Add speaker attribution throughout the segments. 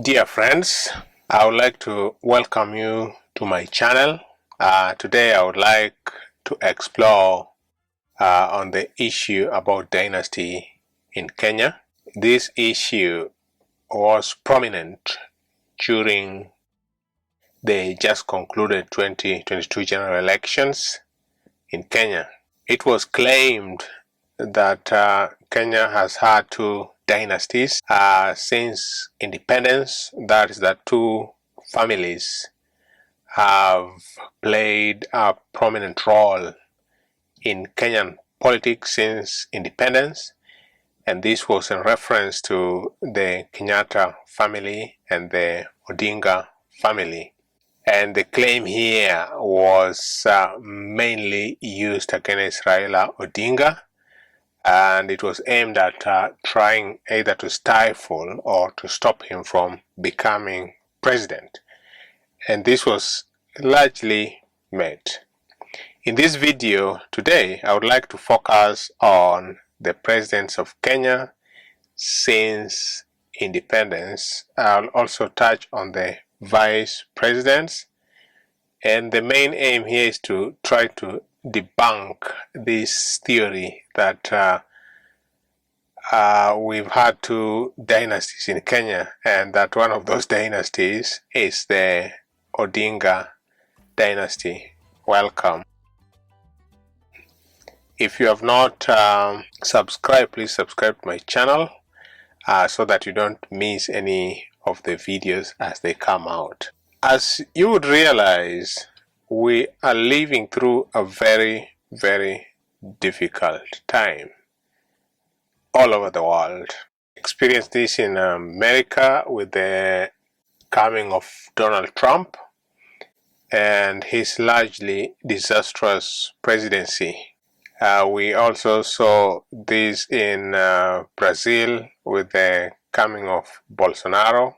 Speaker 1: Dear friends, I would like to welcome you to my channel. Today I would like to explore on the issue about dynasty in Kenya. This issue was prominent during the just concluded 2022 general elections in Kenya. It was claimed that Kenya has had two dynasties since independence. That is, that two families have played a prominent role in Kenyan politics since independence, and this was in reference to the Kenyatta family and the Odinga family. And the claim here was mainly used against Raila Odinga, and it was aimed at trying either to stifle or to stop him from becoming president. And this was largely met. In this video today, I would like to focus on the presidents of Kenya since independence. I'll also touch on the vice presidents, and the main aim here is to try to debunk this theory that we've had two dynasties in Kenya, and that one of those dynasties is the Odinga dynasty. Welcome. If you have not subscribed, please subscribe to my channel so that you don't miss any of the videos as they come out. As you would realize, we are living through a very, very difficult time all over the world. Experienced this in America with the coming of Donald Trump and his largely disastrous presidency. We also saw this in Brazil with the coming of Bolsonaro,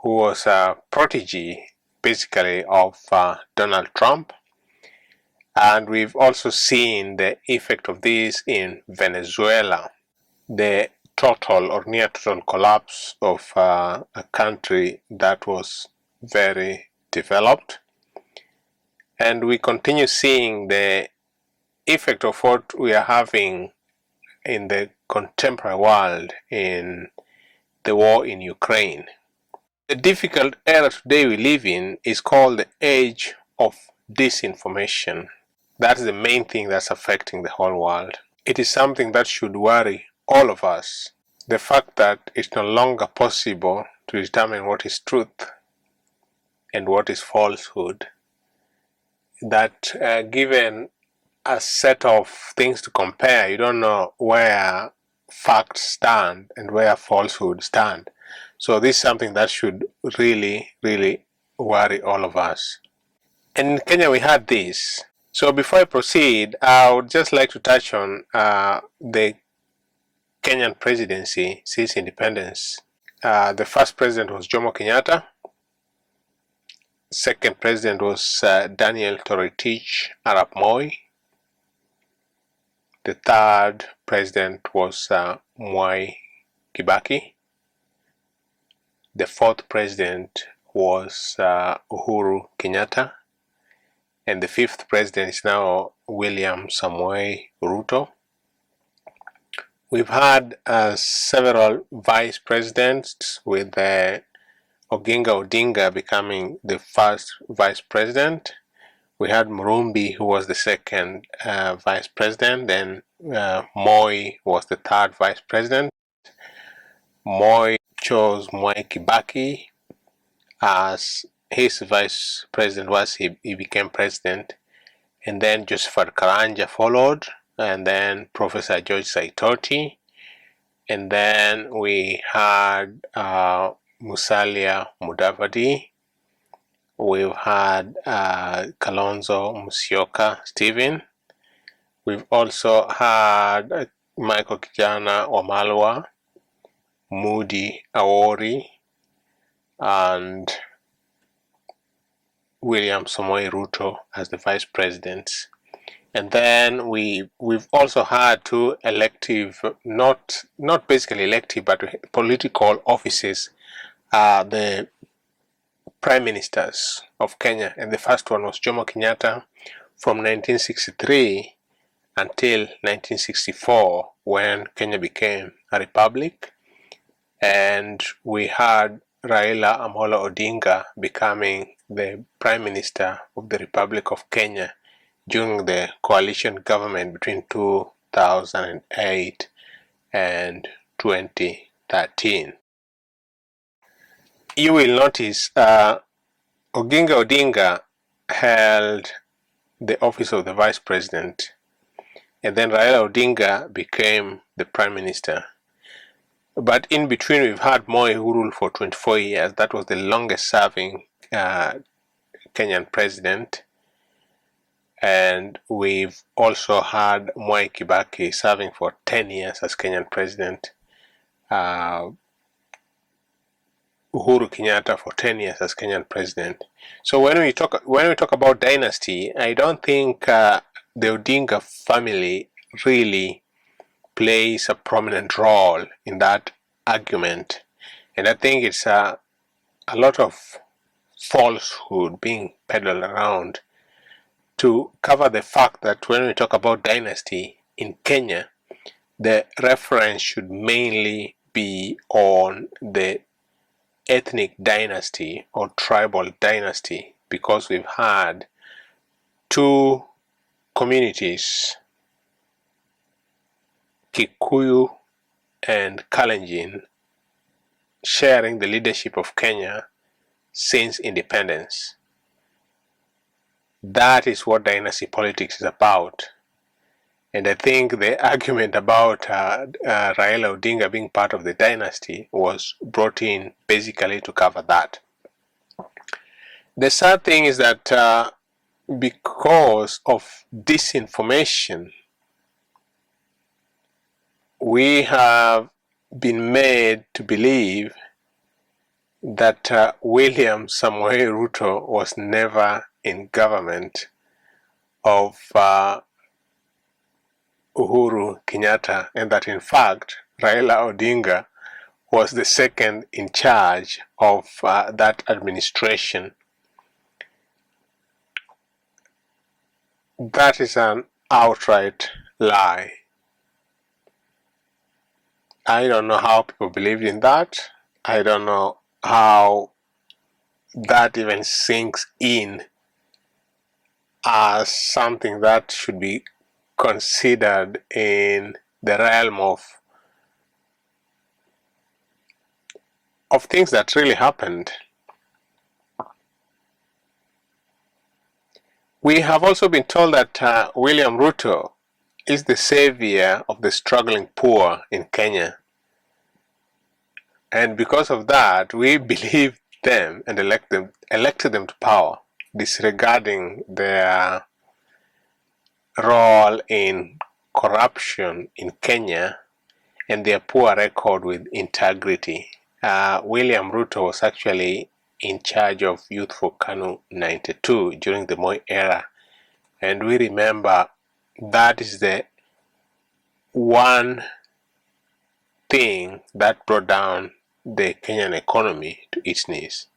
Speaker 1: who was a protege basically of Donald Trump. And we've also seen the effect of this in Venezuela, the total or near total collapse of a country that was very developed. And we continue seeing the effect of what we are having in the contemporary world in the war in Ukraine. The difficult era today we live in is called the age of disinformation. That's the main thing that's affecting the whole world. It is something that should worry all of us. The fact that it's no longer possible to determine what is truth and what is falsehood. That given a set of things to compare, you don't know where facts stand and where falsehood stand. So this is something that should really, really worry all of us. And in Kenya we had this. So before I proceed, I would just like to touch on the Kenyan presidency since independence. The first president was Jomo Kenyatta. Second president was Daniel Toroitich Arap Moi. The third president was Mwai Kibaki. The fourth president was Uhuru Kenyatta. And the fifth president is now William Samoei Ruto. We've had several vice presidents, with Oginga Odinga becoming the first vice president. We had Murumbi, who was the second vice president. Then Moi was the third vice president. Moi chose Mwai Kibaki as his vice president once he became president. And then Josephat Karanja followed. And then Professor George Saitoti. And then we had Musalia Mudavadi. We've had Kalonzo Musyoka Stephen. We've also had Michael Kijana Wamalwa, Moody Awori, and William Samoei Ruto as the vice presidents. And then we've also had two elective, not basically elective, but political offices the prime ministers of Kenya, and the first one was Jomo Kenyatta from 1963 until 1964, when Kenya became a republic, and we had Raila Odinga becoming the prime minister of the Republic of Kenya during the coalition government between 2008 and 2013. You will notice Odinga held the office of the vice president, and then Raila Odinga became the prime minister. But in between, we've had Moi, who ruled for 24 years. That was the longest serving Kenyan president. And we've also had Mwai Kibaki serving for 10 years as Kenyan president. Uhuru Kenyatta for 10 years as Kenyan president. So when we talk about dynasty, I don't think the Odinga family really plays a prominent role in that argument, and I think it's a lot of falsehood being peddled around to cover the fact that when we talk about dynasty in Kenya, the reference should mainly be on the ethnic dynasty or tribal dynasty, because we've had two communities, Kikuyu and Kalenjin, sharing the leadership of Kenya since independence. That is what dynasty politics is about. And I think the argument about Raila Odinga being part of the dynasty was brought in basically to cover that. The sad thing is that because of disinformation, we have been made to believe that William Samoei Ruto was never in government of Uhuru Kenyatta, and that in fact Raila Odinga was the second in charge of that administration. That is an outright lie. I don't know how people believed in that. I don't know how that even sinks in as something that should be considered in the realm of things that really happened. We have also been told that William Ruto is the savior of the struggling poor in Kenya. And because of that, we believed them and elected them to power, disregarding their role in corruption in Kenya and their poor record with integrity. William Ruto was actually in charge of Youth for KANU 92 during the Moi era, and we remember that is the one thing that brought down the Kenyan economy to its knees.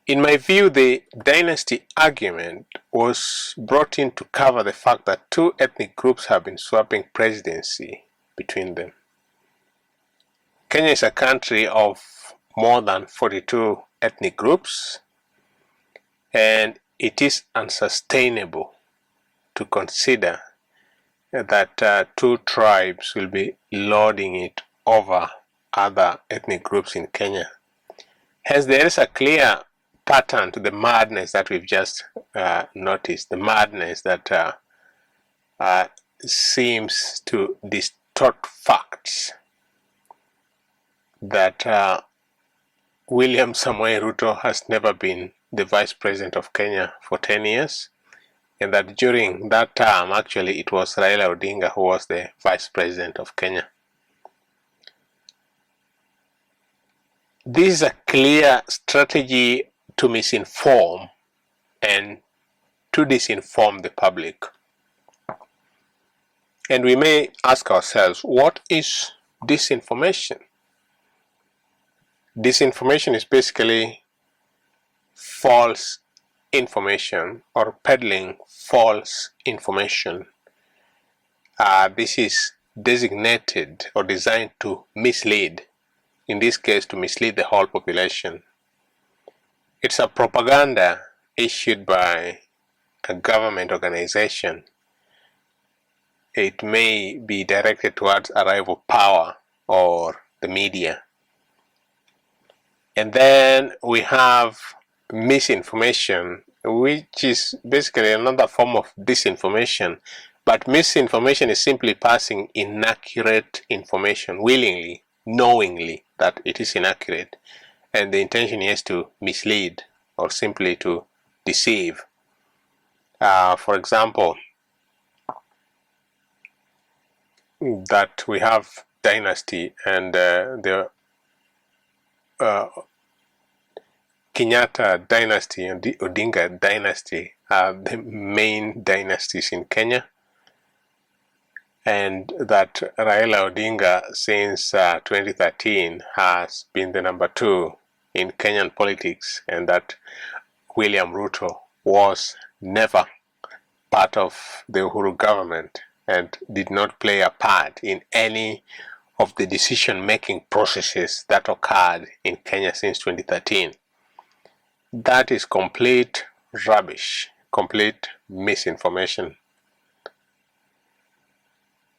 Speaker 1: In my view, the dynasty argument was brought in to cover the fact that two ethnic groups have been swapping presidency between them. Kenya is a country of more than 42 ethnic groups, and it is unsustainable to consider that two tribes will be lording it over other ethnic groups in Kenya. Hence, there is a clear pattern to the madness that we've just noticed, the madness that seems to distort facts, that William Samoei Ruto has never been the vice president of Kenya for 10 years, and that during that term, actually, it was Raila Odinga who was the vice president of Kenya. This is a clear strategy to misinform and to disinform the public. And we may ask ourselves, what is disinformation. Disinformation is basically false information or peddling false information. This is designated or designed to mislead, in this case to mislead the whole population. It's a propaganda issued by a government organization. It may be directed towards a rival power or the media. And then we have misinformation, which is basically another form of disinformation. But misinformation is simply passing inaccurate information willingly, knowingly that it is inaccurate. And the intention is to mislead or simply to deceive. For example, that we have Dynasty and the Kenyatta Dynasty and the Odinga Dynasty are the main dynasties in Kenya, and that Raila Odinga since 2013 has been the number 2 in Kenyan politics, and that William Ruto was never part of the Uhuru government and did not play a part in any of the decision-making processes that occurred in Kenya since 2013. That is complete rubbish, complete misinformation.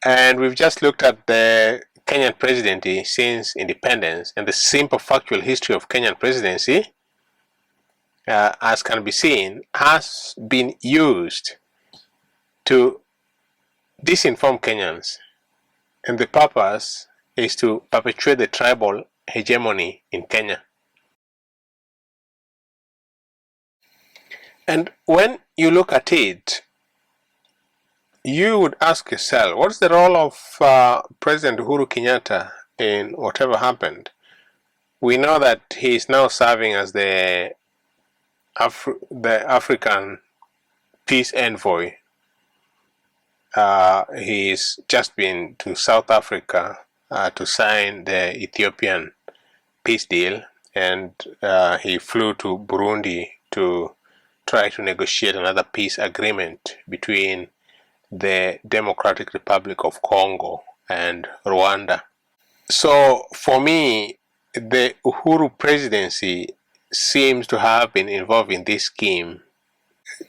Speaker 1: And we've just looked at the Kenyan presidency since independence, and the simple factual history of Kenyan presidency, as can be seen, has been used to disinform Kenyans. And the purpose is to perpetuate the tribal hegemony in Kenya. And when you look at it, you would ask yourself, what's the role of President Uhuru Kenyatta in whatever happened? We know that he is now serving as the African peace envoy. He's just been to South Africa to sign the Ethiopian peace deal, and he flew to Burundi to try to negotiate another peace agreement between the Democratic Republic of Congo and Rwanda. So for me, the Uhuru presidency seems to have been involved in this scheme,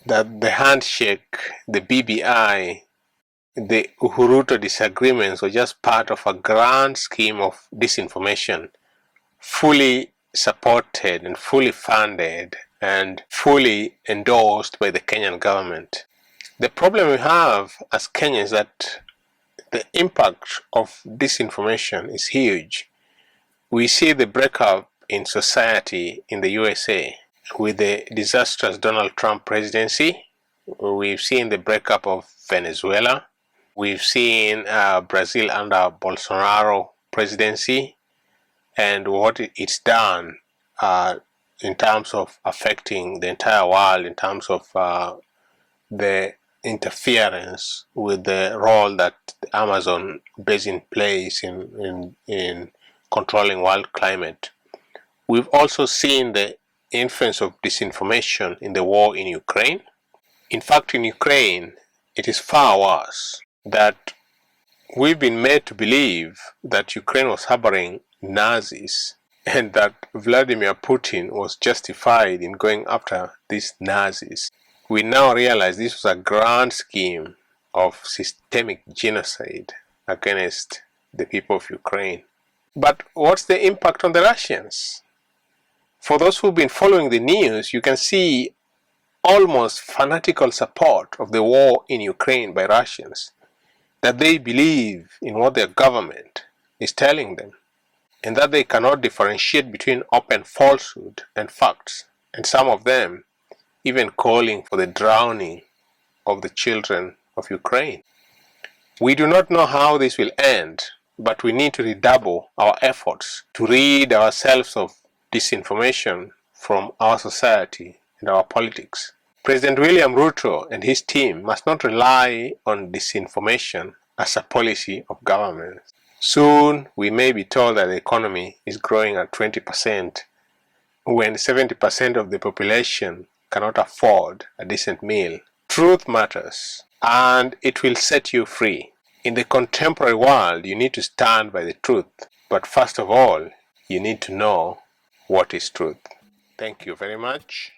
Speaker 1: that the handshake, the BBI, the Uhuruto disagreements were just part of a grand scheme of disinformation, fully supported and fully funded and fully endorsed by the Kenyan government. The problem we have as Kenyans is that the impact of disinformation is huge. We see the breakup in society in the USA with the disastrous Donald Trump presidency. We've seen the breakup of Venezuela. We've seen Brazil under Bolsonaro presidency and what it's done in terms of affecting the entire world, in terms of the interference with the role that the Amazon basin plays in controlling world climate. We've also seen the influence of disinformation in the war in Ukraine. In fact, in Ukraine, it is far worse, that we've been made to believe that Ukraine was harboring Nazis and that Vladimir Putin was justified in going after these Nazis. We now realize this was a grand scheme of systemic genocide against the people of Ukraine. But what's the impact on the Russians? For those who've been following the news, you can see almost fanatical support of the war in Ukraine by Russians, that they believe in what their government is telling them, and that they cannot differentiate between open falsehood and facts, and some of them even calling for the drowning of the children of Ukraine. We do not know how this will end, but we need to redouble our efforts to rid ourselves of disinformation from our society and our politics. President William Ruto and his team must not rely on disinformation as a policy of government. Soon we may be told that the economy is growing at 20% when 70% of the population cannot afford a decent meal. Truth matters, and it will set you free. In the contemporary world, you need to stand by the truth. But first of all, you need to know what is truth. Thank you very much.